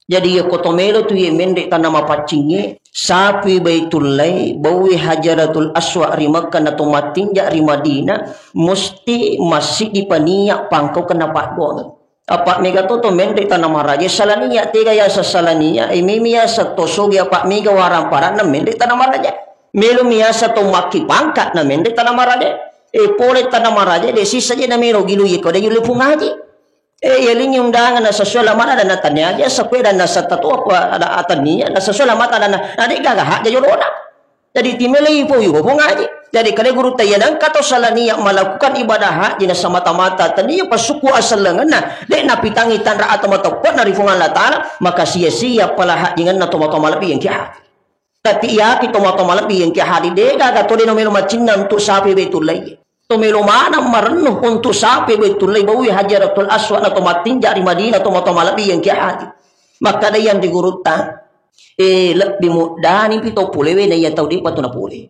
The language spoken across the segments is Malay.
Jadi ya kotomelo tu ye mendek tanama pacinge sapi Baitullai bawi Hajaratul Aswad rimakan atau matinja ri Madinah mesti masih dipaniak pangkau kena pak doang. Apa mega toto mendek tanama raja salania tiga ya salania imimia satoso ya pak mega warang para na mendek tanama raja. Melo miasa to maki pangkat na mendek tanama raja. Pole tanama raja desi saja na melo gilu ye kode yule pungaji. Yaling yung undangan na sa sulamat ada na tanya aja sepeda na sa tatu apa ada atania na sa sulamat ada na adik gagah aja yorona. Jadi timeli po yubo ngaji. Jadi kali guru tayanang kato salania melakukan ibadah haji na sa mata-mata tania pasuku asalangan na de na pitangi tanra atau matopot na rifungan la taala maka sia-sia pala haji ngan na tomato malapi yang kia. Tapi ya kita tomato malapi yang kia hadi de gagah to de no melo macina untuk sapi Baitullai. Tomelo mana marenuh untuk sapi Baitullai bawi Hajaratul Aswad atau matinja di Madinah atau malabi yang kia hati. Maka ada yang digurutan. Lebih mudah ni pito pule we na ya tau di patuna pule.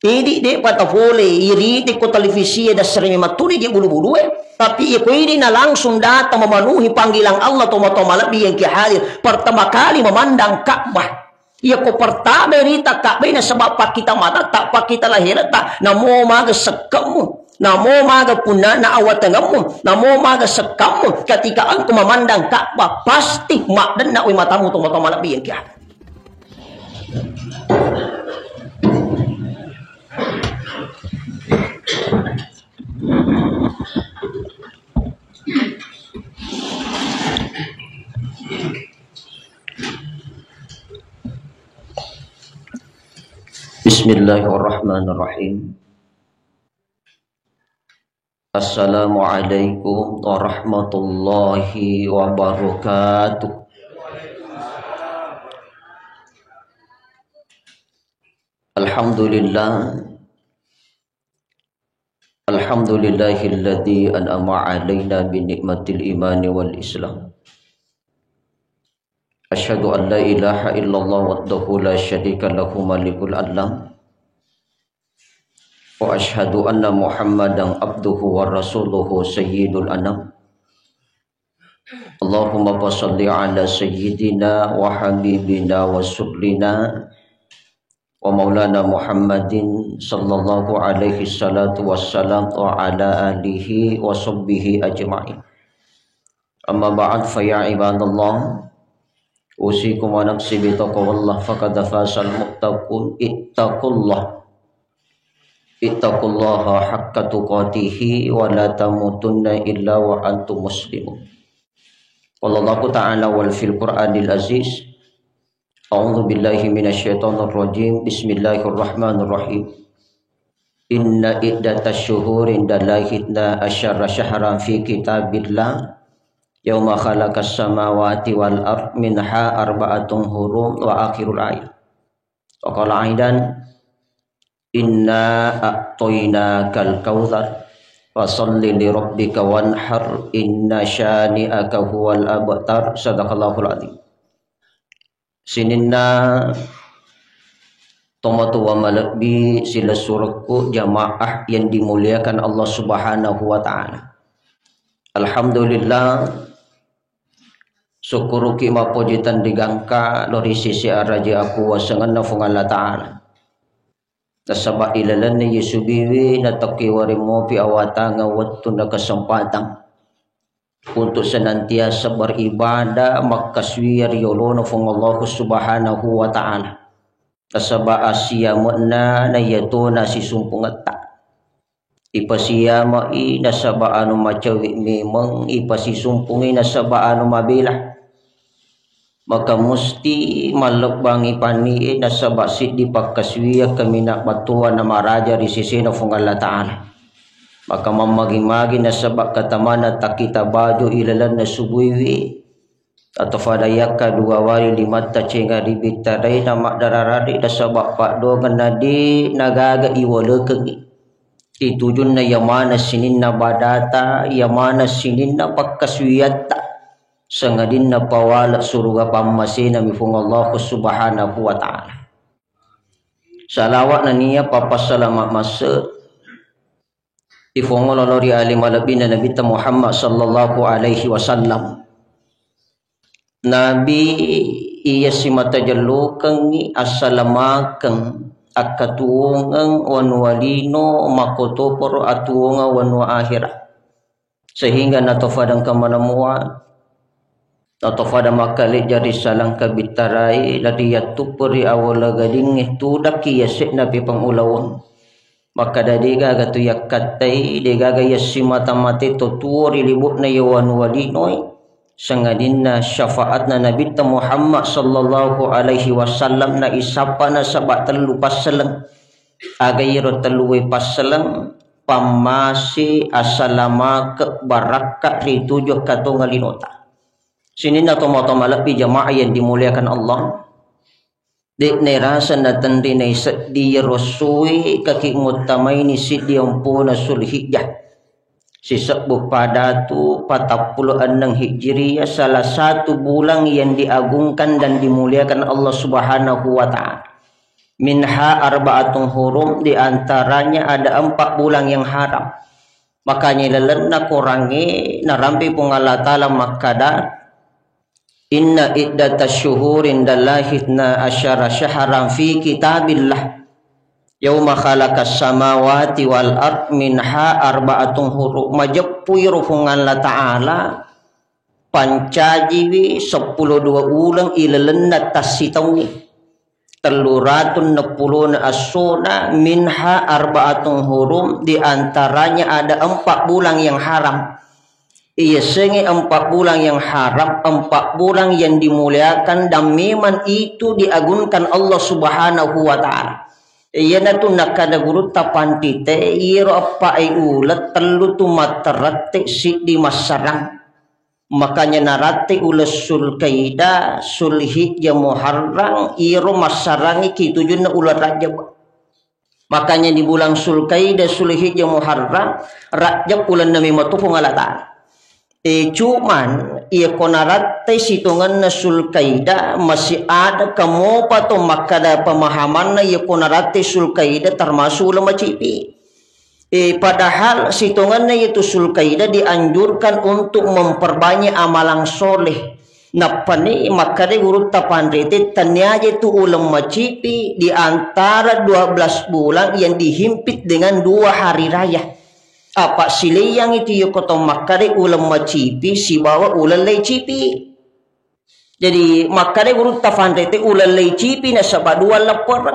Idi de pata pule iri di ko televisi ada sering maturi di bulu-bulu tapi ko ini na langsung datang memenuhi panggilan Allah atau malabi yang kia hadir pertama kali memandang Ka'bah. Ia ko pertama berita Ka'bah na sebab pak kita mata tak pak kita lahir tak namo maga sekamu namo maga punna na awatangamu namo maga sekamu ketika engkau memandang Ka'bah pasti mak dan nak matamu tu mata malabi yang kia. Bismillahirrahmanirrahim. Assalamualaikum warahmatullahi wabarakatuh. Alhamdulillah. Alhamdulillahilladzi an'ama 'alaina bi ni'matil imani wal islam. Asyhadu an la ilaha illallah wahdahu la syarika lahu malikul alam. Wa asyhadu anna Muhammadan abduhu wa rasuluhu sayyidul anam. Allahumma shalli ala sayyidina wa habibina wa sullina wa maulana Muhammadin sallallahu alaihi salatu wassalam wa ala alihi wa sahbihi ajma'in. Amma ba'd fa ya ibadallah usikum wa nafsi bi taqwallah faqad fasal muttaqun ittaqullaha haqqa tuqatih wa la tamutunna illa wa antum muslimun. Wallahu ta'ala wal fil Qur'anil aziz. A'udzu billahi minasyaitonir rajim. Bismillahirrahmanirrahim. Inna iddatash syuhuri indallahi 12 syahran fi kitabillah yauma khalaqas samawati wal ard minha arba'atun hurum wa akhirul ayat. Wa qala aidan inna a'tainakal kautsar fasalli li rabbika wanhar inna syani'aka huwal abtar. Sadaqallahul azim. Sininna tomatu wa malakbi sila surku jamaah yang dimuliakan Allah Subhanahu wa taala. Alhamdulillah syukur ki mapojitan digangka lori sisi araja aku wasangan na Allah taala. Tasabak ilalan ni Yesubiwi na takiwarimo pi awata nga wattu na kesempatan untuk senantiasa beribadah makaswiyar yolo na Allah Subhanahu wa taala. Tasabak asya na yato na si sumpungata. Ipasiyama i nasaba anu macawi memang ipasisumpungi nasaba anu mabilah. Maka musti malakbangi pani nasaba siddi pakaswiya kamina batuan nama raja di sisi na Allah taala. Maka mamagi-magi nasaba katamana takita baju ilalan na subuiwi atau fadayaka dua wari limata cenga ribitaray na makdararadi nasaba pakdogan nadi nagaga iwalakang itujun na yamana sinin na badata yamana sinin na pakaswiyata sangadin na pawala suruga pamasina mifung Allah Subhanahu wa ta'ala. Salawat na niya papasalamat masa ifung lori alim alabina Nabi Muhammad sallallahu alaihi wasallam Nabi iya si mata jalukang asalamakang akatuungang wanwalino makotoporo atuunga wanwa akhirah sehingga natofadang kamanamua natofada makali jari salang kabitarai ladi yatupuri awala gading tudak kiyasik nabi pangulawon maka dadi gaga tu yakatai de gaga yasi mata mati to tuori libut na yawan walinoi sangadinna syafaatna Nabi Muhammad sallallahu alaihi wasallam na isapa na sabat telu paseleng agayro teluwe paseleng pamasi asalama ke baraka ri tujuh katonga linota sini na tomo-tomo lebih jamaah yang dimuliakan Allah dek nerasan na tandi na di rosui kaki mutamai ni sidi ampuna sulhijjah sisabuk pada tu 46 Hijriah salah satu bulan yang diagungkan dan dimuliakan Allah Subhanahu wa taala. Minha arba'atun hurum, di antaranya ada 4 bulan yang haram. Makanya lelena kurangi narampi pun Allah taala makada inna iddatash syuhurin dallahitna asyara syahran fi kitabillah yauma khalaqas samawati wal ard minha arba'atun hurum majapui rufungan la ta'ala pancajiwi 12 ulang ilalena tasitawi teluratun nepuluna asuna minha arba'atun hurum diantaranya ada 4 bulan yang haram iya sengi 4 bulan yang haram 4 bulan yang dimuliakan dan memang itu diagungkan Allah Subhanahu wa ta'ala iya na tu nakada guru tapantite iro apa ulat telu tu matarate si di masarang makanya narate ulas sulkaida sulhijjah muharram iro masarangi ki tujuan ulat rajab makanya di bulan sulkaida sulhijjah muharram rajab bulan nami matufu ngalata cuman ia konarate situngan na sulkaida masih ada kamu pato makada pemahaman na ia konarate sulkaida termasuk ulama cipi padahal situngan na itu sulkaida dianjurkan untuk memperbanyak amalan soleh napani makade guru tapandrete tanya itu ulama cipi di antara 12 bulan yang dihimpit dengan 2 hari raya apa sile yang itu yo koto makare ulama cipi si bawa ulalai cipi jadi makare guru tafandete ulalai cipi na sabadua lapor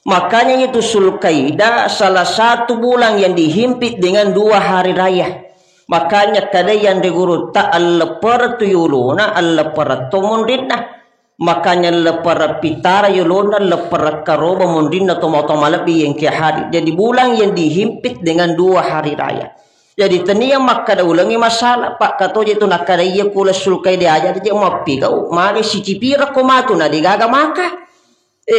makanya itu sulkaida salah satu bulan yang dihimpit dengan 2 hari raya makanya kada yang de guru ta al-lapar tuyuluna al-lapar tomundina makanya lepar pitara yulona lepar karoba mundina tomo-tomo lebih yang kehari jadi bulan yang dihimpit dengan 2 hari raya jadi tenia makada ulangi masalah pak kato itu nakada iya kula sulkai dia aja dia mapi kau mari si cipira komatu na digaga maka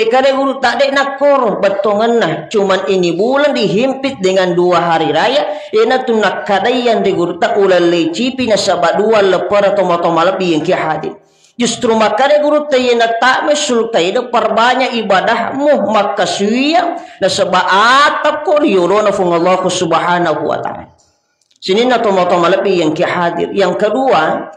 kada guru tak dek nak koro betongan nah cuman ini bulan dihimpit dengan 2 hari raya ena tu nakada yang de guru tak ulalai cipi na sabat 2 lepar tomo-tomo lebih yang kehari justru makanya guru tayena tak mesulkai perbanyak ibadahmu maka suya na sebab atap ko liyurona fung Allah Subhanahu wa ta'ala sini na tomo-tomo lebih yang hadir yang kedua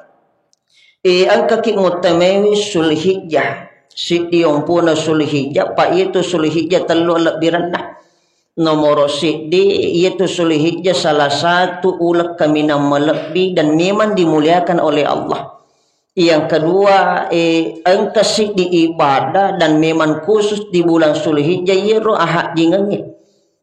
ang kaki mutamawi sulhijjah si diompuna sulhijjah pak itu sulhijjah telu lebih rendah nomor sidi yaitu sulhijjah salah satu ulak kami nama lebih dan memang dimuliakan oleh Allah yang kedua angkasih di ibadah dan memang khusus di bulan sulhijjah yero ahad jingannya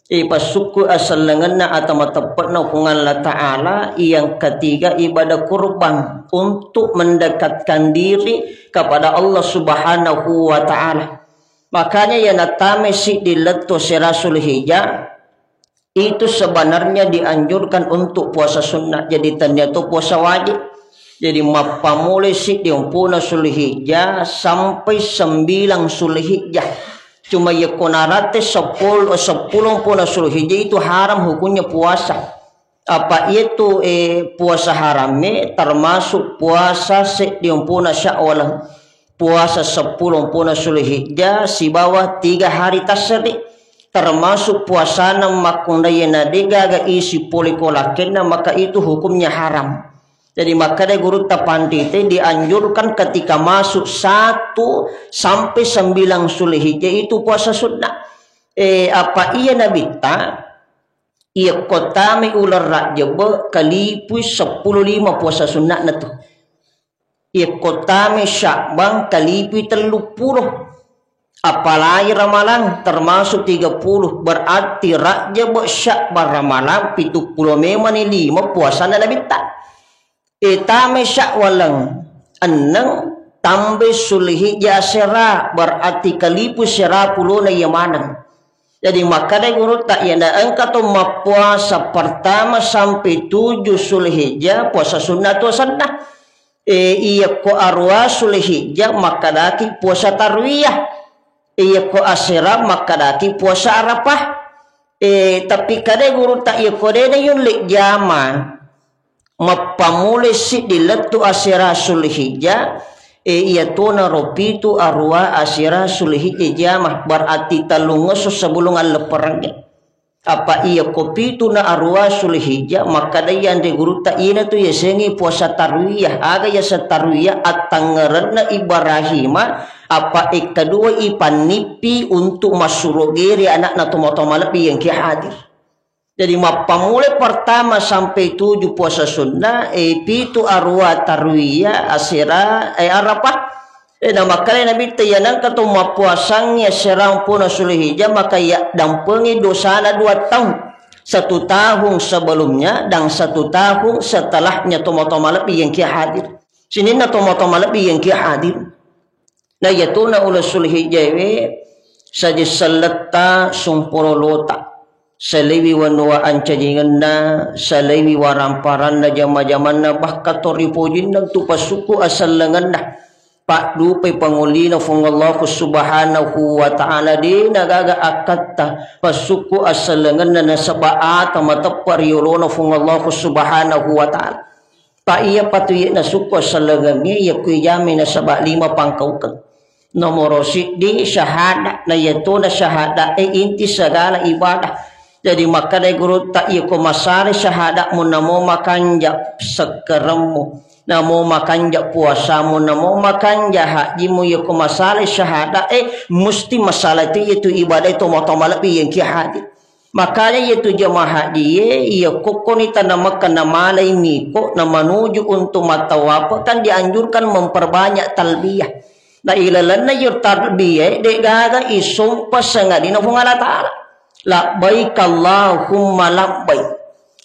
pasuku asal lenganna atau matapatna hukuman Allah Ta'ala yang ketiga ibadah kurban untuk mendekatkan diri kepada Allah Subhanahu wa Ta'ala makanya yang natame si diletu sira sulhijjah itu sebenarnya dianjurkan untuk puasa sunnah jadi ternyata puasa wajib jadi mapamule si diumpuna sulhijjah sampai 9 sulhijjah cuma ya konarate 10 puna sulhijjah itu haram hukumnya puasa apa itu puasa harame termasuk puasa si diumpuna syawal puasa 10 puna sulhijjah si bawah 3 hari tasri termasuk puasa makundayana digaga isi polikolakenna maka itu hukumnya haram Jadi maka dia guru tapantite dianjurkan ketika masuk 1 sampai 9 Zulhijjah itu puasa sunnah. Apa iya Nabi ta? Ia kota me ular Rajab kalipu 10 5 puasa sunnah na tu. Ia kota me Sya'ban kalipu 30. Apalagi Ramalan termasuk 30. Berarti Rajab Sya'ban Ramalan 70 memang ni 5 puasa na Nabi ta. Itame Syakwalang enang tambah Zulhijjah Asyara berarti kalipu 10 na Yamanang. Jadi maka dia guru tak yana engkau tu puasa pertama sampai 7 Zulhijjah puasa sunnah tu sunnah. Iya ko arwa Zulhijjah maka daki puasa tarwiyah. Iya ko Asyara maka daki puasa Arafah. Tapi kada guru tak iya ko dia yun lik jama. Mapamuli si diletu Asyara Zulhijjah iya tuna ropitu arwa Asyara Zulhijjah jamah berarti talungo sebelum leperangnya apa iya kopitu na arwa Zulhijjah maka dayan de guru ta ina tu yasengi puasa tarwiyah aga ya satarwiyah atanggaran na Ibrahima apa kedua ipanipi untuk masurogeri anak na tumotomalapi yang ki hadir. Jadi mapamule pertama sampai 7 puasa sunnah, pitu arwa tarwiyah Asyara Arafah. Nama kali Nabi tayanang kata mapuasangnya serang puna Zulhijjah maka ya dampengi dosana 2 tahun. 1 tahun sebelumnya dan 1 tahun setelahnya tomo-tomo lebih yang kia hadir. Sini na tomo-tomo lebih yang kia hadir. Nah yatuna ula Zulhijjah saja seleta sumpuro lota. Salewi wanua ancajingan na salewi waramparan na jama-jaman na bahkatori pojin na tupasuku asal lengan na pak dupe panguli na fungallahu subhanahu wa ta'ala di nagaga akatta pasuku asal lengan na nasabaata matapar yolo na fungallahu subhanahu wa ta'ala pa iya patuye na suku asal lengan niya kuyami na sabak 5 pangkaukan nomor di syahada na yato na syahada inti segala ibadah. Jadi maka dari guru tak ia ko masari syahadat mu namo makanja sekeremu namo makanja puasamu namo makanja haji mu ia ko masari syahadat mesti masalah itu ibadah itu motomal pi yang ki hadir. Makanya itu jemaah haji ia kokoni tanamakan nama lain ko na menuju untuk matawaf kan dianjurkan memperbanyak talbiyah. Na ilalan na yur talbiyah de gaga isum pasangadina fungala taala. Labbaik Allahumma labbaik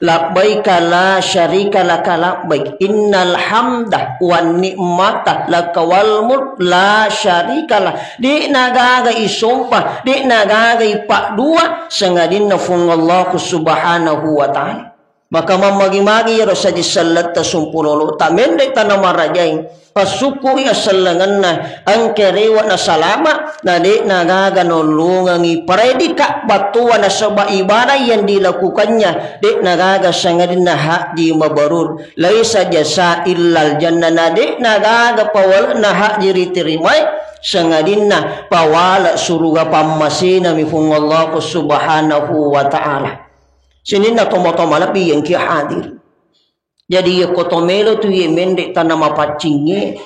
labbaik la syarika laka labbaik innal hamda wan ni'mata laka wal mulk la syarika lah di nagaga isumpah di nagaga ipak 2 sengadinna fungallahu subhanahu wa ta'ala maka mamagi-magi ya saja salat tasumpulolo tamende tanama rajain pasuku ya salangan na ang kerewa na salama na di nagaganulungangi predika batuan na sabah ibadah yang dilakukannya di nagagasangin na haji mabarur laisa jasa illal jannah na di nagagapawal na haji ritirimay sangadin na pawala suruga pamasina mifungallahu subhanahu wa ta'ala sinin na tomo-tomo labi yang kia hadir. Jadi ya kotomelo tu ye mendek tanama pacingnya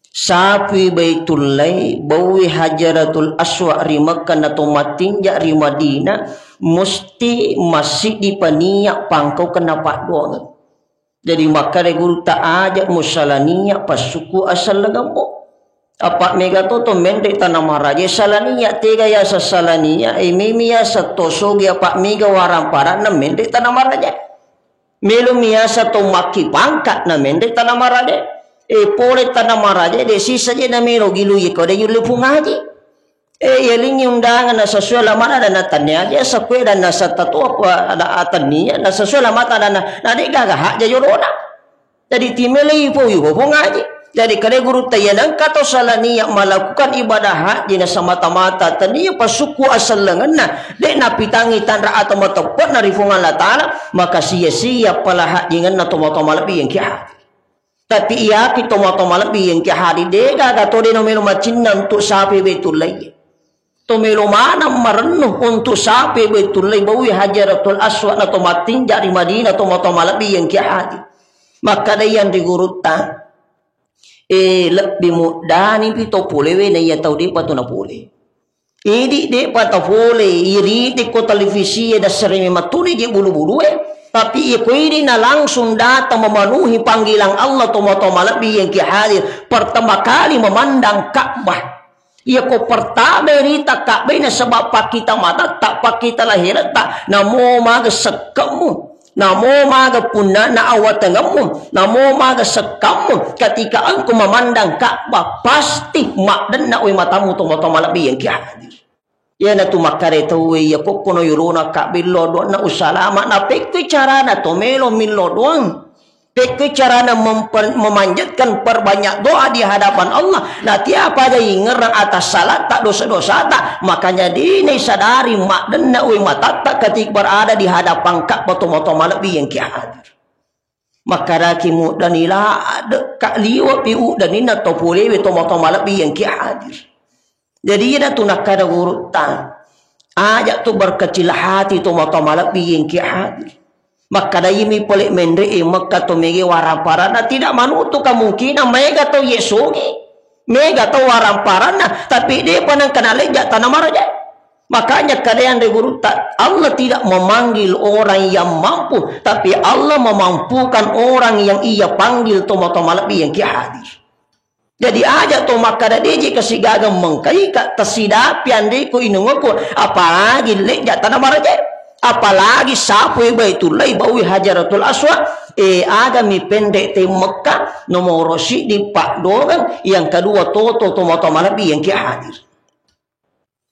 sapi baitullai bawi hajaratul aswa rimakan atau matinja rimadina mesti masih dipaniak pangkau kena pak doang. Jadi maka guru tak ajak musalaniya pasuku asal lagambo. Apa mega to mendek tanama raja salaniya tiga ya sasalaniya mimi ya satosogi apa mega warampara na mendek tanama raja. Melo miasa to maki pangkat na mendek tanama raja. Pole tanama raja de sisa je na melo gilu ye kode yule pungaji. Yalingi undangan na sesuai lamana dan natanya aja sakwe dan nasatatu apa ada atania na sesuai lamata dan na de gaga hak je yorona. Jadi timeli po yu pungaji. Jadi kare guru tayanang kato salaniya melakukan ibadah haji na semata-mata taniya pasuku asal lengan na de na pitangi tanra atau matopot na rifungan la ta'ala maka sia-sia pala haji ngan na tomo-tomo lebih yang kia tapi iya ki tomo-tomo lebih yang kia hadi de gaga to de no melo macina untuk sapi betullai to melo mana marenuh untuk sapi betullai bawi hajaratul aswad na tomatin dari Madinah tomo-tomo lebih yang kia hadi Maka da yan diguruta lebih mudah ni pito pule we na ya tau di patu na pule. Idi de patu pule iri de ko televisi da sering matuni di bulu-bulu tapi ini na langsung datang memenuhi panggilan Allah tomo-tomo lebih yang hadir pertama kali memandang Ka'bah. Ia ko pertama rita Ka'bah na sebab pak kita mata tak pak kita lahir tak namo maga sekamu namo maga punna na awatangamu namo maga sekamu ketika engkau memandang Ka'bah pasti mak dan nak we matamu tomo-tomo lebih yang hadir. Ya na tu makare tu ya kono yurona ka billo do na usalama na pekke carana to melo millo doang pekke carana memanjatkan perbanyak doa di hadapan Allah nah tiapa aja ngerang atas salat tak dosa-dosa tak makanya dini sadari mak dan na we mata tak ketika berada di hadapan Ka'bah to malabi yang hadir makara kimu dan ila ka liwa piu dan ina to pole we to malabi yang hadir. Jadi ia tu nak kada urutan. Ajak tu berkecil hati tu mata malabi yang hadir. Maka dah ini pelik mendre maka tu mege waramparana tidak manutu kemungkinan mega tu yesugi. Mega tu waramparana tapi dia panang kena lejak tanah maraja. Makanya kada yang digurutan Allah tidak memanggil orang yang mampu tapi Allah memampukan orang yang ia panggil tu mata malabi yang hadir. Jadi aja to makada deje kasigaga mengkai ka tasidapian de ko inungoku apalagi lejak tanah maraja apalagi sapu Baitullah bawi Hajaratul Aswad agami pendek te Mekah nomor si di Pak Dogan yang kedua toto tomato malabi yang hadir.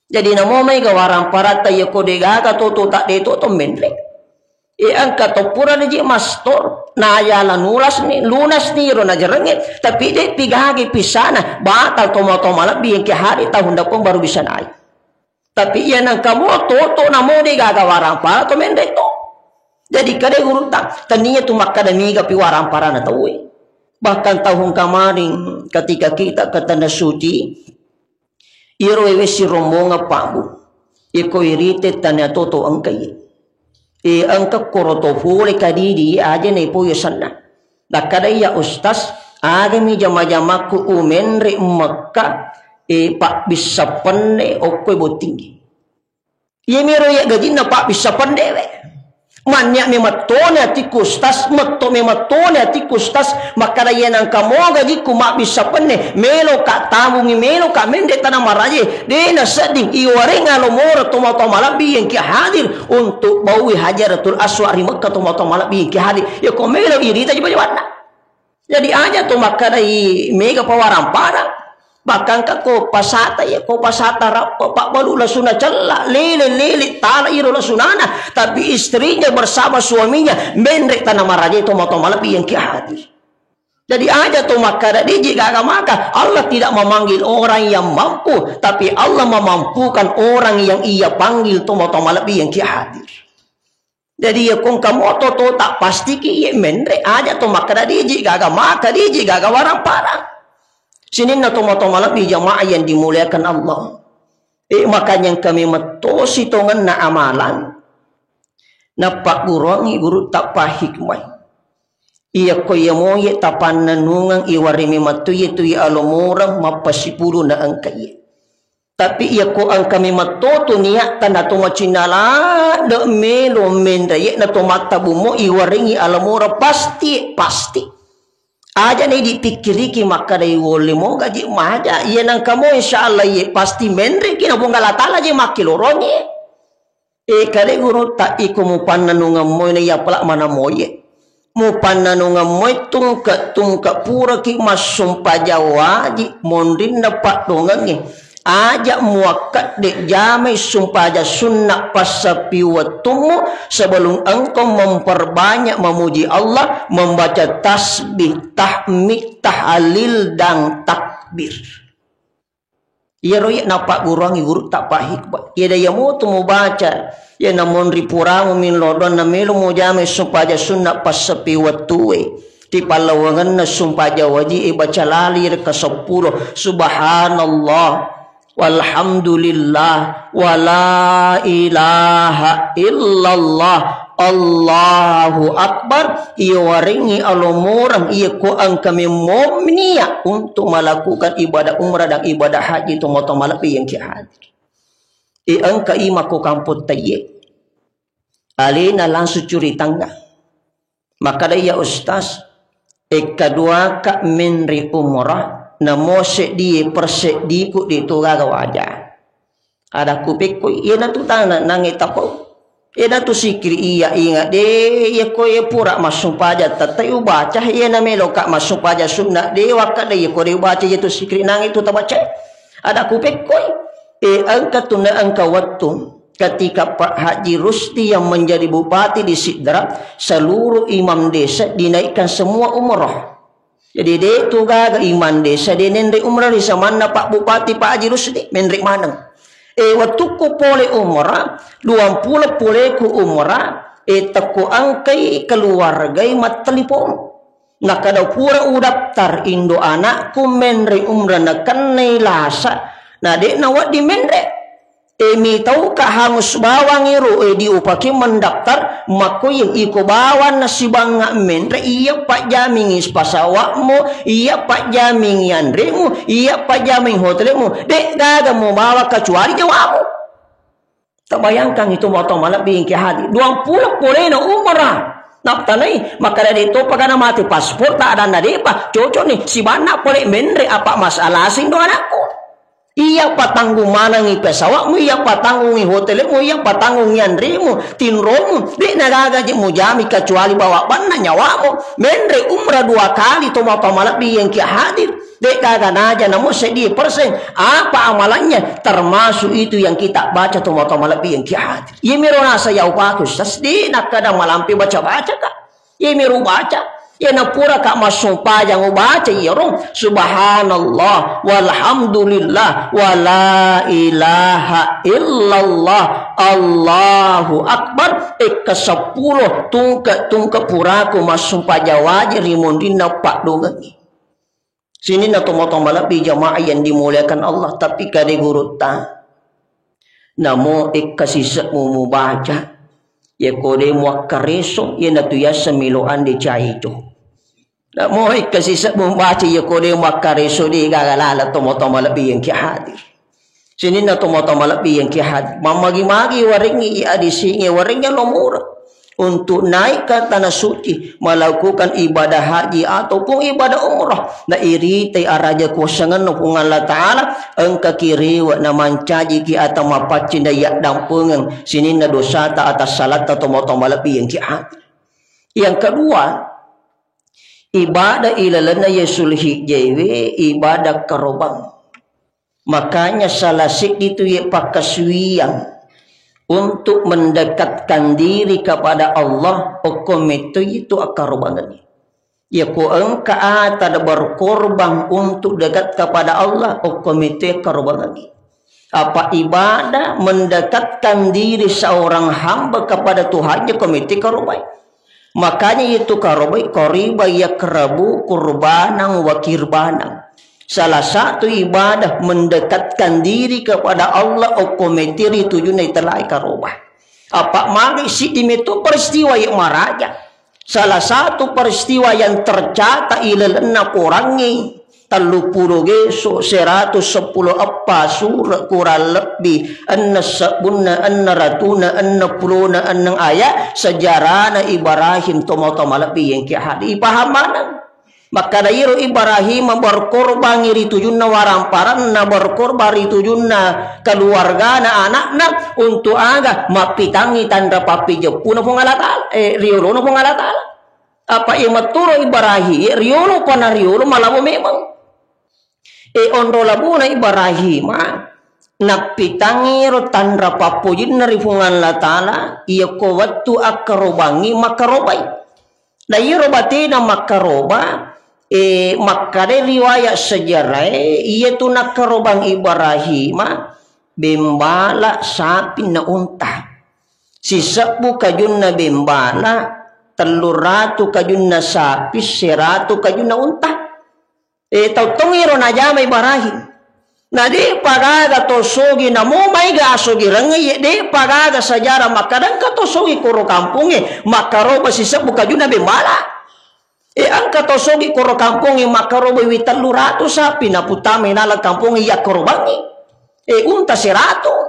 Jadi namo mai gawaran parata ya kodegaga toto tak de toto mendek angka topura deje mastor na yala lunas ni ro na jerengit tapi de pigagi pisana batal tomato malabi yang hari tahun depan baru bisa naik tapi ia nang kamu toto namo de gaga warang para to mendek to jadi kade guru tak taninya tu makada miga pi warang para na tahu bahkan tahun kemarin ketika kita ke tanah suci iro wesi rombonga pambu iko irite tanya toto angkai angka koroto fule kadidi aja ne poyo sana da kadaya ustaz agami jama-jama ku umenre Mekah pak bisa penne okoi botinggi ye mero ya gajina pak bisa penne we manyak mematone ati kustas metto mematone ati kustas makara yenang kamo gaji ku mak bisa penne melo ka tamungi melo ka mende tanah maraje dena seding iware ngalomoro tomato malabi yang hadir untuk bawi Hajaratul Aswad di Mekah tomato malabi yang hadir ya ko melo irita jiba-jiba jadi aja to makara mega pawaran parang bahkan ko pasata ya ko pasata rap pak balu la sunah celak lele tala iro la sunana tapi istrinya bersama suaminya mendek tanah maraja itu moto malabi yang hadir jadi aja tuh maka dia jika maka Allah tidak memanggil orang yang mampu tapi Allah memampukan orang yang ia panggil tuh moto malabi yang hadir jadi ya kong kamu to tak pasti ki mendek aja tuh maka dia jika maka dia jika warang parang sini na tomato malabi jamaah yang dimuliakan Allah. Makanya kami metosi tongan na amalan. Na pak gurongi guru tak pahikmay. Iya ko yamoye tapan nanungang iwarimi matuye tuye alomurang mapasipuro na angkaye. Tapi iya ko ang kami matoto niya tanda tumacinala da melo mendaye na tomatabu mo iwaringi alamura pasti. Aja nih dipikiri ki maka dari wole mo gaji maja iya nang kamu insyaallah ye pasti mendri kina bunga tala je makiloroni kare guru tak iku mu pananunga moy ne ya pelak mana moye mu pananunga moy tungka pura ki masumpa Jawa ji mondin dapat dongange aja muakat dek jamai sumpah aja sunnah pasapi watumu sebelum engkau memperbanyak memuji Allah membaca tasbih tahmid tahlil dan takbir ya royak napak gurangi guru tak pahik ya daya mutu mau baca ya namun ripuramu min lodon na melu mau jamai sumpah aja sunnah pasapi watuwe di palawangan na sumpah aja wajib baca lalir ke 10 subhanallah walhamdulillah wala ilaha illallah Allahu akbar. Ia waringi alumurang ia kuang kami mu'minia untuk melakukan ibadah umrah dan ibadah haji itu motong malapi yang kia hadir. Angka ima ko kamput taye alina langsung curi tangga. Maka daya ustaz kedua ka menri umrah namo sedie persedi ku ditugaga wajah. Ada kupik ko iya na tu tangan nangita ko. Iya na tu sikri iya ingat de iya ko iya pura masuk paja tatai ubaca iya na meloka masuk paja sunnah de waka de iya ko de ubaca iya tu sikri nang itu tabaca. Ada kupik ko angka tuna angka waktu ketika Pak Haji Rusdi yang menjadi bupati di Sidrap, seluruh imam desa dinaikkan semua umrah. Jadi dia tu gaga imam desa dia nendrik umrah di samana Pak Bupati Pak Haji Rusdi mendrik manang. Waktu ku pole umrah 20 pole ku umrah teku angkai keluarga mat telepon. Nak kada pura udaptar indo anakku mendrik umrah nak kenai lasa. Nah dek nawat di mendrik. Mi tahu ka hangus bawang iru di upaki mendaftar mako yang iko bawan nasi banga mendre iya pak jaming ispasawakmu iya pak jaming yandremu iya pak jaming hotelmu dek gaga mau bawa kecuali jawabmu. Tak bayangkan itu motong malam bingki hadi 20 boleh na umrah naftanai maka dari itu pagana mati paspor tak ada nadepa cocok nih si bana boleh mendre apa masalah sing do anakku. Iya patanggung manangi pesawatmu, iya patanggungi hotelmu, iya patanggung yandrimu, tinromu. Dek nagagaji mu jami kecuali bawa bana nyawamu. Mendre umrah 2 kali toma pamalapi yang kia hadir. Dek gagan aja namun sedih persen. Apa amalannya? Termasuk itu yang kita baca toma pamalapi yang kia hadir. Iya mirona saya upakus. Tasdi nak kadang malampi baca-baca kak. Iya miru baca. Ya napura ka masumpa yang ubaca ya rom subhanallah walhamdulillah wala ilaha illallah Allahu akbar ke 10 tungka puraku masumpa jawaji rimundina pak dongangi. Sini na tomotong malapi jamaah yang dimuliakan Allah tapi kade guruta namo kasisa mu baca ya kode muakareso ya natuya semiloan di caito. Nak mohon kasih membaca ya kode makareso di gagalala tomo-tomo lebih yang kia hadir. Sini na tomo-tomo lebih yang kia hadir. Mamagi-magi waringi adisingi waringnya lomura untuk naik ke tanah suci melakukan ibadah haji ataupun ibadah umrah. Na iri te araja kuasangan nupung Allah Ta'ala engka kiri wa na mancaji ki atau mapacin dayak dampungan. Sini na dosa ta atas salat atau tomo-tomo lebih yang kia hadir. Yang kedua ibadah ilalana yesul hijjewe ibadah karobang. Makanya salah itu ya pakaswiyang untuk mendekatkan diri kepada Allah hukum itu akarobangan. Ya ku engka ada berkorban untuk dekat kepada Allah hukum itu akarobangan. Apa ibadah mendekatkan diri seorang hamba kepada Tuhannya komite karobai. Makanya itu karobai koriba ya kerabu kurbanang wa kirbanang. Salah satu ibadah mendekatkan diri kepada Allah okometiri tujuannya telai karobah. Apa mari si itu peristiwa yang maraja. Salah satu peristiwa yang tercatat ilalena kurangi. 30 geso 110 apa surah kurang lebih anna sabunna anna ratuna anna puluna anna ayat sejarahna Ibrahim tomo-tomo lebih yang kia hadi pahaman. Maka dairu Ibrahim berkorban iri tujunna waramparan na berkorban iri tujunna keluargana anakna untuk aga mapitangi tanda papi jepuna pengalatal riolo pengalatal apa yang maturo Ibrahim riolo pana riolo malamu memang ondo labuna Ibrahim napitangiro tandra papujin na rifungan latala iya ko wattu akarobangi makarobai na iya robati na makaroba makare riwayat sejarah iya tu nakarobang Ibrahim bembala sapi na unta sisabu kajun na bembala 300 kajun na sapi 100 kajun na unta tautong iro na jama Ibrahim Na di pagaga tosogi na mo may gasogi rangi di pagaga sejarah makadang katosogi kuro kampungi makaroba sisa buka juna bembala. Ang katosogi kuro kampungi makaroba witallu ratu sapi na putame nala kampungi ya korobangi. Unta serato.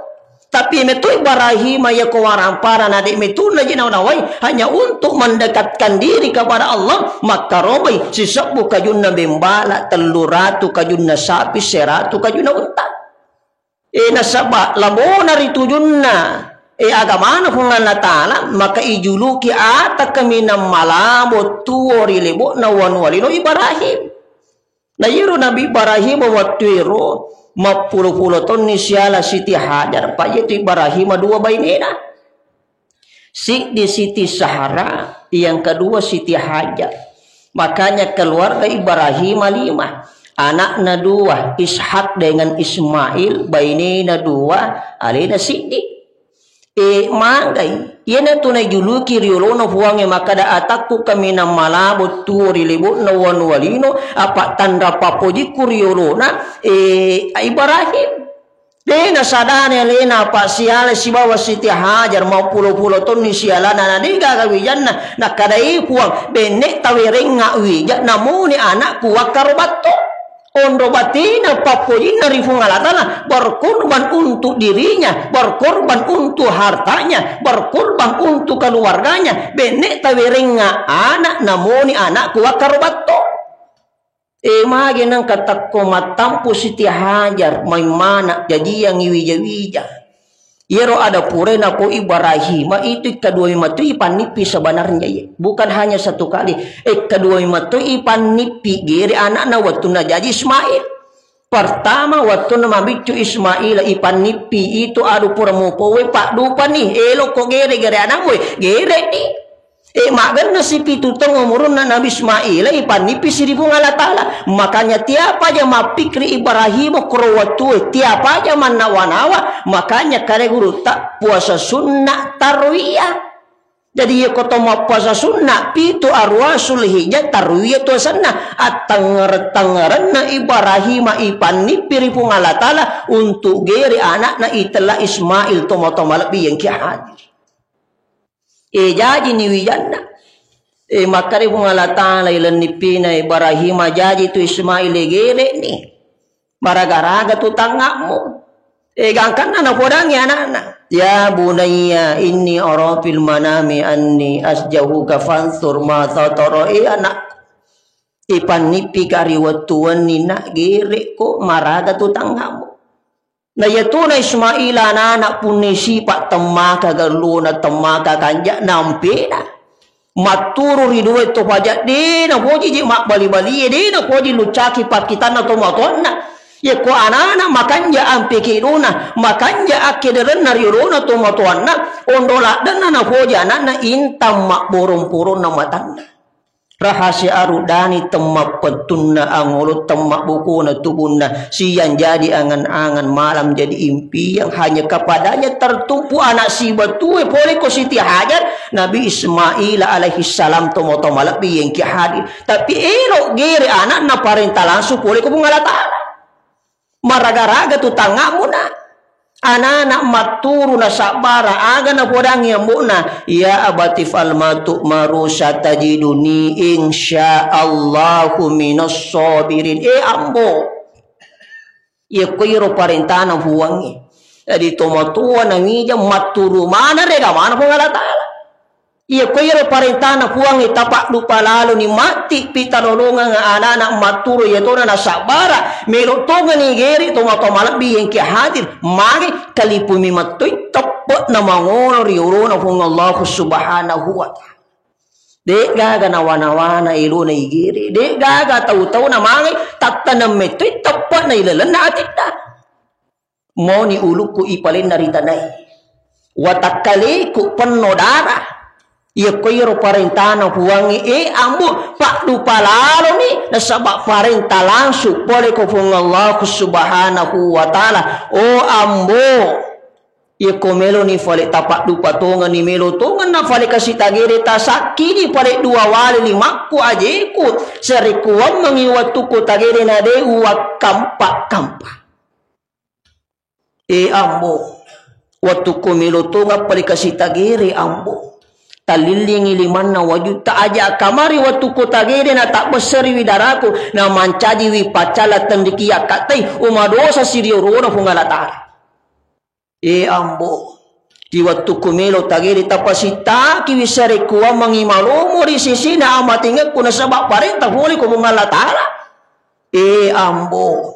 Tapi metu Ibrahim ya kewarampara nadi metu na jinawai hanya untuk mendekatkan diri kepada Allah maka robai sisa buka junna bembala teluratu kajunna sapi seratu kajunna unta nasaba lamona ritujunna agamana hungana ta'ala maka ijuluki ata kamina malabo tuori lebo na wanwalino Ibrahim na yiru Nabi Ibrahim watwiro mapuluh-puluh ton ni siala Siti Hajar pak yaitu Ibrahim dua bainena di Siti Sahara yang kedua Siti Hajar makanya keluarga Ibrahim 5 anaknya 2 Ishak dengan Ismail bainena 2 alena Siti manggai yena tunai juluki riolono huange makada atakku kamina malabo tuori libo na wanwalino apa tanda papoji kuriolona Ibrahim dena sadane lena apa siala si bawa Siti Hajar mau pulo-pulo ton ni siala na diga gawijanna na kadai puang benek tawirenga wija namuni anak kuwa karobato ondo batina papojina rifungalatana berkorban untuk dirinya, berkorban untuk hartanya, berkorban untuk keluarganya. Benek tawirenga anak namoni anak kuwa karobato. Magi nang katakko matampu Siti Hajar maimana jadi yang iwija-wija. Yero ada pure na po Ibrahim itu kedua matu ipan nipi sebenarnya ya. Bukan hanya satu kali. Kedua matu ipan nipi giri anak na waktu na jadi Ismail. Pertama waktu na mabicu Ismail ipan nipi itu adu pura mo powe pak dupa nih elo ko gere anak mo gere nih. Magan na si pitutong umurun na Nabi Ismail ipan nipi siribu ngalatala. Makanya tiapa aja mapikri Ibrahim kurwatu tiapa aja manawa-nawa. Makanya kare guru tak puasa sunnah tarwiyah. Jadi ya kotoma puasa sunnah pitu arwasul hijjah tarwiyah tu sana atanggar-tanggaran na Ibrahim ipan nipi ribu ngalatala untuk geri anak na itulah Ismail tomo-tomo lebih yang kiahadir. Jadi ni wijanna makari bungalata ilan nipina Ibrahim jadi tu Ismail gere ni maragaraga tu tanggamu gangkan anak podangi anak-anak ya bunayya inni ara fil manami anni asjahu kafansur ma tatara anak ipan nipi kari watuan ni nak gere ko maraga tu tanggamu. Na yatuna Ismail anak punisi pak temaka galuna temaka kanja nampe na maturu ridu itu pajak de na poji mak bali-bali de na poji lucaki pak kita na tomatona ya ko anak makanja ampe kiruna makanja akideren na riruna tomatona ondola dan na poji anak intam mak burung-burung na matanda rahasia arudani temak petunna angolo temak bukuna tubunna siang jadi angan-angan malam jadi impi yang hanya kepadanya tertumpu anak si batue boleh ko Siti Hajar Nabi Ismail alaihi salam tomo-tomo lebih yang hadir tapi ero gere anak na parenta langsung boleh ko bungalatala maragaraga tu tangamu na anak-anak maturu na sabara aga na podang yang muna ya abati falmatu marusa tajiduni insyaallahu minas sabirin ambo ya koiro parentana huwangi jadi tomatua na ngija maturu mana rega mana pongalatala iya koiro parentana huwangi tapak lupa lalu ni mati pitanolongan anak-anak maturu ya tona na sabara melotongan ni geri tomatoma lebih yang kia hadir mari kalipumi matui topot na mangono riuruna hung Allah subhanahu wa ta'ala dek gaga na wana-wana iluna igiri dek gaga tahu-tahu na mari tatanam metui topot na ilalan na atita mo ni uluku ipalin na ritanay watakaliku penodara ia koiro parentana huangi ambu pak lupa lalu ni nasabak parenta langsung boleh ko Allah subhanahu wa ta'ala ambo ia komelo ni fale tapak lupa tongan ni melo tongan na fale kasih tagere tasaki ni fale dua wali ni makku ajeku serikuan mengiwatuku tagere na de uwa kampak ambo waktu kumilo to nga palikasi tagiri ambo talilingi liman na wajud ta aja kamari waktu ko tagiri na tak besari widaraku na mancaji wi pacala tendikia katai umadosa sirio rono fungalatara ambo di waktu kumilo tagiri tapasita kiwisari kuwa mangimalomo di sisi na amatinga kuna sabak parenta huli ko fungalatara ambo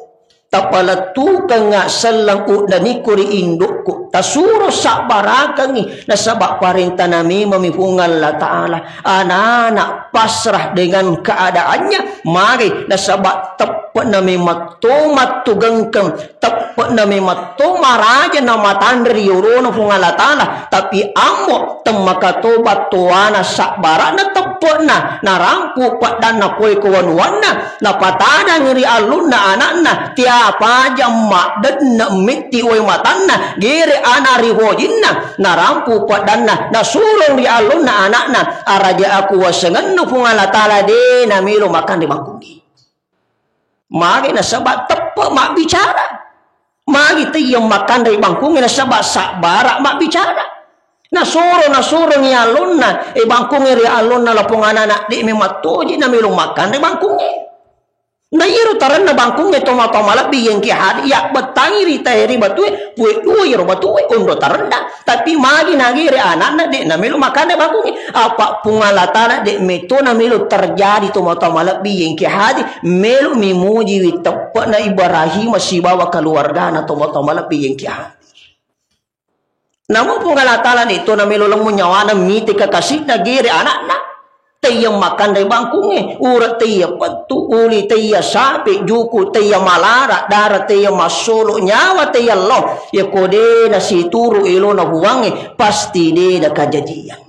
tapalatu nga salang udani kuri indukku tasuro sa barakangi na sabak parenta nami mamipungal la ta'ala anak pasrah dengan keadaannya mari na sabak tepat nami matumat tugangkang tepat nami matumaraja na matandri yurono pungal la ta'ala tapi amo temakatobat tuana sa barana tepat na narampu dan na poy kuwanwana na patada ngiri alun na anakna apa jam mak dan nak miti oi matanna gere ana riwojinna narampu padanna na surong di alun na anakna araja aku wasengan nu pungala taala de na milo makan di bangkungi magi na sabat tepe mak bicara magi tiyang makan di bangkungi na sabat sabara mak bicara na surong ya alun na bangkungi ri alun na lapung anak di mematoji na milo makan di bangkungi na iro taran na bangkung ito matamala biyen ki hadi ya batangi rita eri batue pue iro batue undo taran na tapi magi nagiri anak na de na melu makan bangkung apa pungalatana de meto na melu terjadi to matamala biyen ki hadi melu mimuji wi tepat na Ibrahim si bawa keluarga na to matamala biyen ki hadi namun pungalatana itu na melu lemu nyawana miti kakasih na giri anak na tayang makan dari bangkungnya urat tayang patu uli tayang sapi juku tayang malara darah tayang masolo nyawa tayang lo ya kode na si turu ilo na huwangi pasti de na kajadian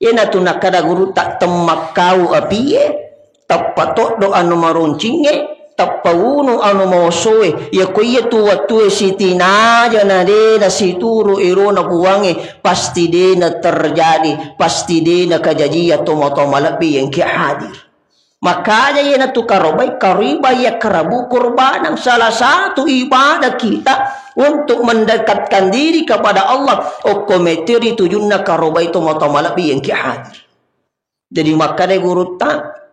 ya na tu nakada guru tak temak kau apiye tapatok do anu maruncinge tapauno anu maosoe ya kuya tu watu siti na jana de na si turu iro na buwangi pasti de na terjadi pasti de na kejadian tomato malabi yang ki hadir makanya ya na tu karobai kariba ya kerabu kurban salah satu ibadah kita untuk mendekatkan diri kepada Allah okometeri tujunna karobai tomato malabi yang ki hadir jadi makanya guru tak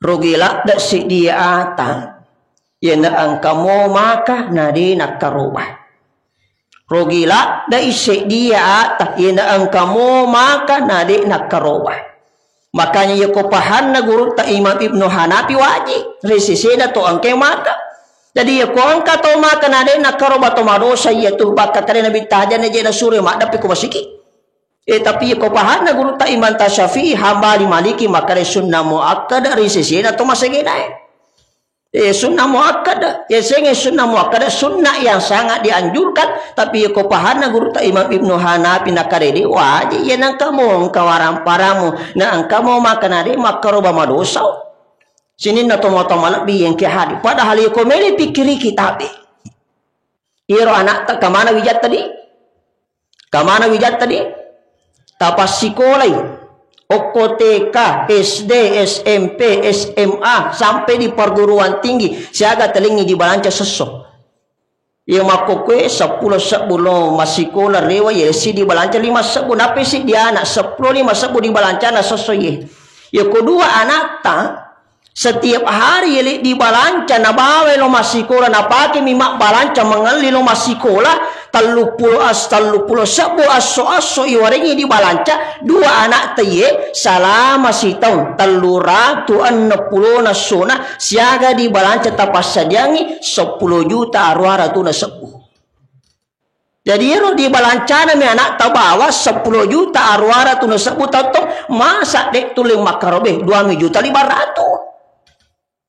rogila dak si dia ata yana angkamo maka nadi nak karubah rogila dak si dia ata yana angkamo maka nadi nak karubah makanya ya ko pahan na guru ta Imam Ibnu Hanafi wajib resisena to angke maka jadi ya ko angka to maka nadi nak karubah to madosa ya tu bakat kare nabi tahajana je na sure mak dapat ko masiki tapi ko pahan na guru ta Imam Syafi'i Hambali Maliki maka sunnah muakkad risisina to masagina sunnah muakkad ya senge sunnah muakkad sunnah yang sangat dianjurkan tapi ko pahan na guru ta Imam Ibnu Hanafi nakaredi wajib ya nang kamu kawaram paramu na angkamo maka nade makaroba madosa sinin na to malak bi yang ki hadi padahal ko meli pikiri kitabe iro anak ta kamana wijat tadi tapas sekolai OKTK, SD, SMP, SMA sampai di perguruan tinggi siaga telingi di balanca seso ya makokwe 10 sebulan masih sekolah rewa ya si di balanca 5 sebulan apa sih dia anak 10 5 sebulan di balanca na seso ya kedua anak ta setiap hari di balanca na bawe lo masih sekolah na pake mimak balanca mengali lo masih sekolah 30 sebu aso iwarengi di balanca dua anak teye salama sitong 360 nasona siaga di balanca tapas sajangi 10 juta arwara tu na sebu jadi ero di balanca na mi anak tabawa 10 juta arwara tu na sebu tato masa dek tuling makarobe 2 juta 500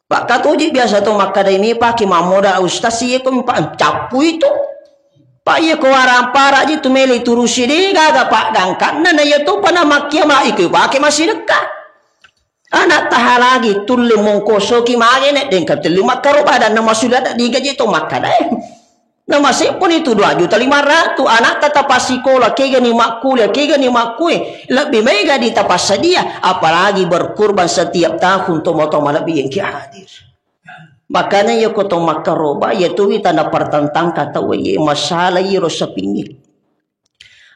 Pak katuji biasa tu maka ini pakai mamoda ustaz ye ko capu itu Pak ye ko warang para ji tu meli turusi di gaga pak dangkan na ye tu pana makia ma iku pakai masih dekat anak taha lagi tulle mongkoso ki mage nek den kateli makaro badan nama sudah ada digaji tu makada nama pun itu 2.500.000 anak tetap sekolah kega ni mak kuliah kega ni mak kue lebih mega di tapas dia apalagi berkurban setiap tahun tomo-tomo lebih yang kia hadir Makanya ya koto makaroba ya tu tanda pertentang kata ye masalah yero sapingit.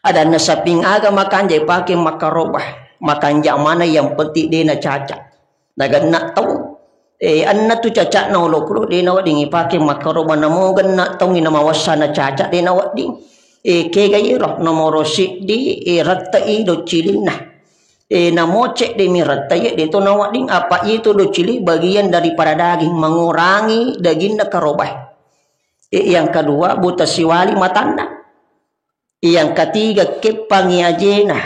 Ada na saping aga makan jay pakai makaroba. Makan jak mana yang penting dia na cacat. Nagan nak tahu. Anna tu cacat na ulo kulo dia na wading pakai makaroba na mo gan nak tahu ina mawasa na cacat dia na wading. Kega yero nomoro si di ratta i do cilin nah. Namo cek demi rata ya itu nawading apa itu do cili bagian daripada daging mengurangi daging na karobah. Yang kedua buta siwali matanda. Yang ketiga kepangi ajena.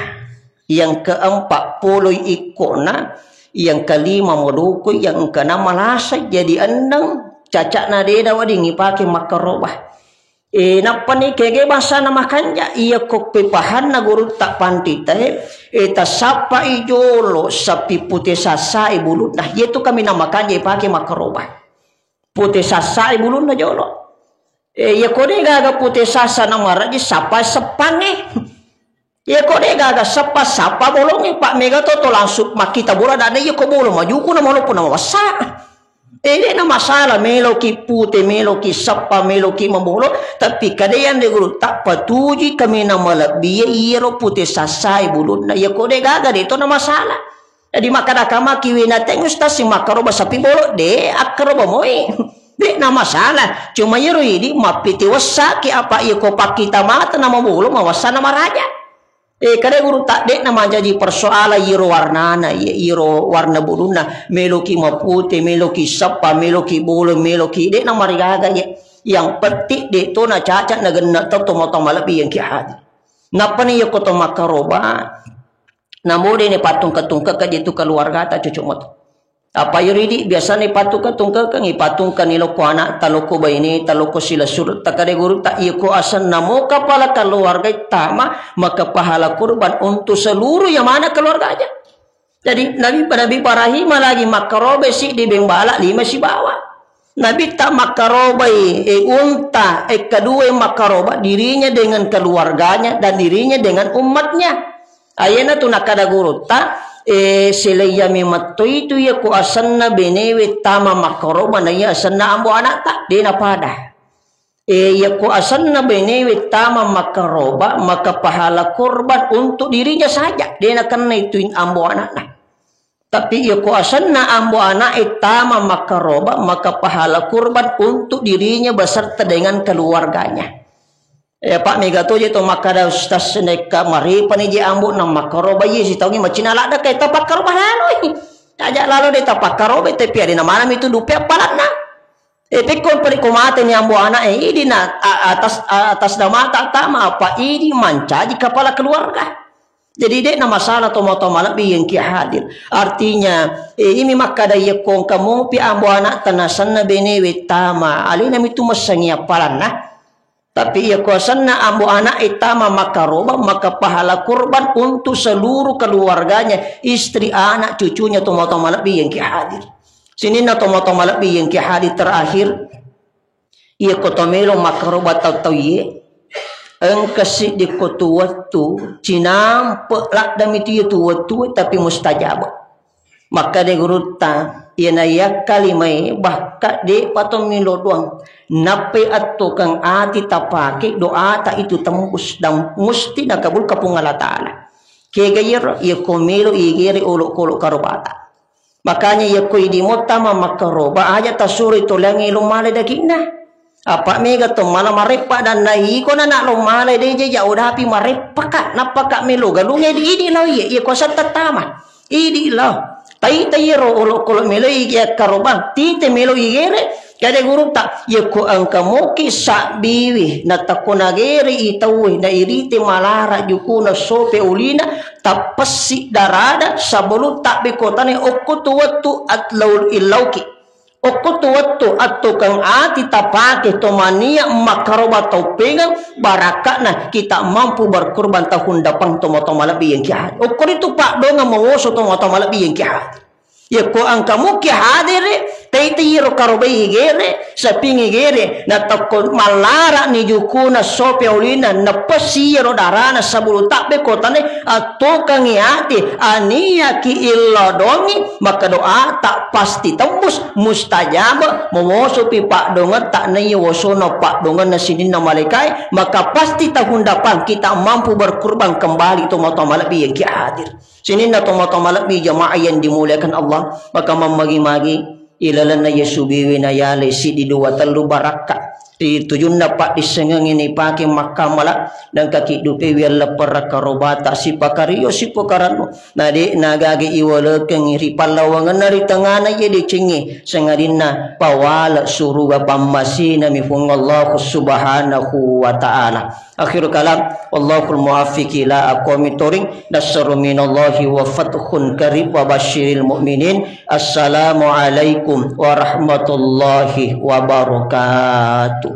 Yang keempat puluh ikona. Yang kelima moduku. Yang keenam malasa jadi endang cacak nade dawading pakai makarobah. Napa ni kege bahasa nama kanja iya kok pepahan na guru tak panti teh eta sapa ijolo sapi putih sasai bulut nah itu kami namakan je pakai makaroba putih sasai bulut na jolo ya kode gaga putih sasa nama raji sapa sepange ya kode gaga sapa bolongi Pak Mega to langsung makita bola dana ya ko bolo maju ku na malu pun wasa. Ini na masalah meloki putih, meloki sapa, meloki membolo. Tapi kadang de guru tak patuji kami na malabia iro putih sasai bulut na ya kode gaga de itu na masalah. Jadi maka kama kiwi na tengus ta si makaroba sapi bolo de akaroba moi. De na masalah. Cuma iro ini mapiti wasaki apa iya ko pakita mata na membolo mawasa na maraja. Kadang guru tak dek nama jadi persoalan iro warnana iro warna buluna meloki mapute meloki sapa meloki bolo meloki dek nama rigaga yang petik dek to na cacat na genna to motong malabi yang kihat ngapa ni yo koto makaroba namode ni patung ketungka ka jitu keluarga ta cucuk moto apa yuridi biasa ni patung ketungka ka ngi patung ka nilo ko anak taloko baini taloko sila surut takade guru tak iyo ko asan namo kepala keluarga tama maka pahala kurban untuk seluruh yang mana keluarganya. Jadi Nabi Ibrahim lagi makarobe si di bembala 5 si bawa. Nabi tak makaroba unta kedua makaroba dirinya dengan keluarganya dan dirinya dengan umatnya. Ayana tu nakada guru tak silaya mimatto itu ya ku asanna benewe tama makaroba na ya asanna ambo anak tak dina pada ya ku asanna benewe tama makaroba maka pahala kurban untuk dirinya saja dina kena itu ambo anak nah tapi ya ku asanna ambo anak tama makaroba maka pahala kurban untuk dirinya beserta dengan keluarganya. Pak Mega tu je tu makada ustaz neka mari paniji ambu nang makaroba ye si tahu ni macina la da kai tapak karoba lalu ajak lalu de tapak karoba tapi ada nama itu dupe palatna pikon peri komate ni ambu anak ini na atas nama tak tama apa ini manca di kepala keluarga jadi dek nama masalah tomato malabi yang ki hadir artinya ini makada ye kong kamu pi ambu anak tanasanna benewe tama alina mitu masangia palanna. Tapi ya kuasanna ambu anak itama makaroba maka pahala kurban untuk seluruh keluarganya istri anak cucunya tomato malabi yang ki hadir. Sini na tomato malabi yang ki hadir terakhir ia kotomelo makaroba tau ye engkasi di kotu waktu cinampe lak dami tu waktu tapi mustajab. Maka de guruta iana ya kalimai bahkan de patomilo doang nape atau kang ati tapake doa ta itu tembus dan musti nak kabul kapung Allah Ta'ala kegayir ya komelo igere olok kolok karobata makanya ya koi di motama makaroba aja tasuri tolangi lumale dakina apa mega to mala marepa dan nahi ko na nak lumale de ja udah api marepa ka napaka melo galunge di ini lo ya kosa tatama ini lo tai ro olok kolok melo igya karobang tite melo igere kada guru tak ya ko ang kamuki sa biwi na takonageri itawi na irite malara jukuna sope ulina tapasi darada sabulu tak bekotane okutu watu at laul ilauki okutu watu atto kang ati tapake tomania makaroba tau pegang barakana kita mampu berkurban tahun depan tomato malabi yang kihat okor itu pak donga mengoso tomato malabi yang kihat ya ko ang kamu ki hadir tayro karobai gere sapingi gere na takon malara ni jukuna sope ulina na pasiro darana sabulu takbe kotane atoka ngiati ania ki illodongi maka doa tak pasti tembus mustajab momoso pi pak dongan tak na yosono pak dongan na sinin na malaikai maka pasti tahundapan kita mampu berkurban kembali to malak bi ki hadir sinin na to malak bi jamaah yang dimuliakan Allah maka memagi-magi ilalan na yesubi winayale si di dua telu baraka di tujun dapat disengeng ini pakai makamala dan kaki dupe wiala parakarobata si pakario si pokarano nadi nagagi iwala kengiri palawangan nari tengana ye dicengi sengadina pawala suruga pammasina mifung Allah subhanahu wa ta'ala akhir kalam wallahul muwaffiq ila aqwamit thoriq nasru minallahi wa fathun qarib wa basyiril mu'minin assalamu alaikum warahmatullahi wabarakatuh.